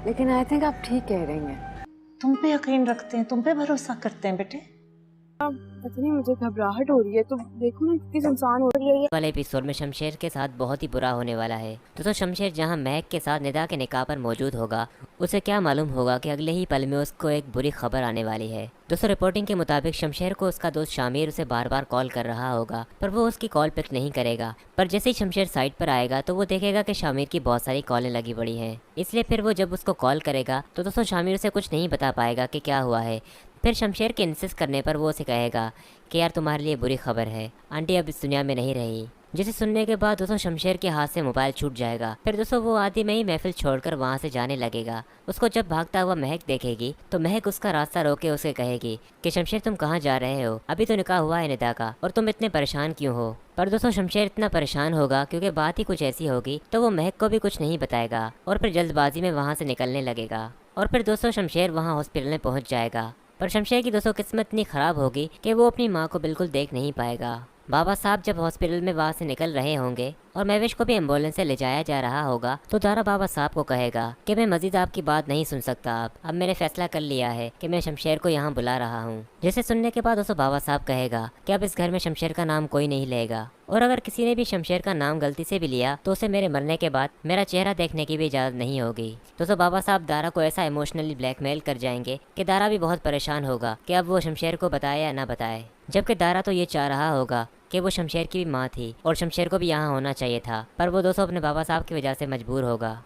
लेकिन I think आप ठीक कह रही हैं। तुम पे यकीन रखते हैं, तुम पे भरोसा करते हैं बेटे। पता नहीं मुझे घबराहट हो रही है, तो देखो ना कितनी सुनसान हो रही है। वाले एपिसोड में शमशेर के साथ बहुत ही बुरा होने वाला है। दोस्तों शमशेर जहां महक के साथ निदा के निकाह पर मौजूद होगा, उसे क्या मालूम होगा कि अगले ही पल में उसको एक बुरी खबर आने वाली है। दोस्तों रिपोर्टिंग के मुताबिक शमशेर को उसका दोस्त शामिर उसे बार बार कॉल कर रहा होगा, पर वो उसकी कॉल पिक नहीं करेगा। पर जैसे ही शमशेर साइट पर आएगा तो वो देखेगा कि शामिर की बहुत सारी कॉलें लगी पड़ी हैं। इसलिए फिर वो जब उसको कॉल करेगा तो दोस्तों शामिर उसे कुछ नहीं बता पाएगा कि क्या हुआ है। फिर शमशेर के इंसिस्ट करने पर वो उसे कहेगा कि यार तुम्हारे लिए बुरी खबर है, आंटी अब इस दुनिया में नहीं रही। जिसे सुनने के बाद दोस्तों शमशेर के हाथ से मोबाइल छूट जाएगा। फिर दोस्तों वो आदि में ही महफिल छोड़कर वहाँ से जाने लगेगा। उसको जब भागता हुआ महक देखेगी तो महक उसका रास्ता रोके उसे कहेगी कि शमशेर तुम कहाँ जा रहे हो, अभी तो निकाह हुआ है निदा का, और तुम इतने परेशान क्यों हो। पर दोस्तों शमशेर इतना परेशान होगा क्योंकि बात ही कुछ ऐसी होगी तो वो महक को भी कुछ नहीं बताएगा और फिर जल्दबाजी में वहाँ से निकलने लगेगा। और फिर दोस्तों शमशेर वहाँ हॉस्पिटल में पहुँच जाएगा। पर शमशेर की दोस्तों किस्मत इतनी ख़राब होगी कि वो अपनी माँ को बिल्कुल देख नहीं पाएगा। बाबा साहब जब हॉस्पिटल में वहाँ से निकल रहे होंगे और महविश को भी एम्बुलेंस से ले जाया जा रहा होगा तो दारा बाबा साहब को कहेगा कि मैं मजीद आपकी बात नहीं सुन सकता, अब मैंने फैसला कर लिया है कि मैं शमशेर को यहाँ बुला रहा हूँ। जिसे सुनने के बाद दोस्तों बाबा साहब कहेगा कि अब इस घर में शमशेर का नाम कोई नहीं लेगा, और अगर किसी ने भी शमशेर का नाम गलती से भी लिया तो उसे मेरे मरने के बाद मेरा चेहरा देखने की भी इजाज़त नहीं होगी। दोस्तों बाबा साहब दारा को ऐसा इमोशनली ब्लैकमेल कर जाएंगे कि दारा भी बहुत परेशान होगा कि अब वो शमशेर को बताए या ना बताए, जबकि दारा तो ये चाह रहा होगा कि वो शमशेर की भी माँ थी और शमशेर को भी यहाँ होना चाहिए था, पर वो दोस्तों अपने बाबा साहब की वजह से मजबूर होगा।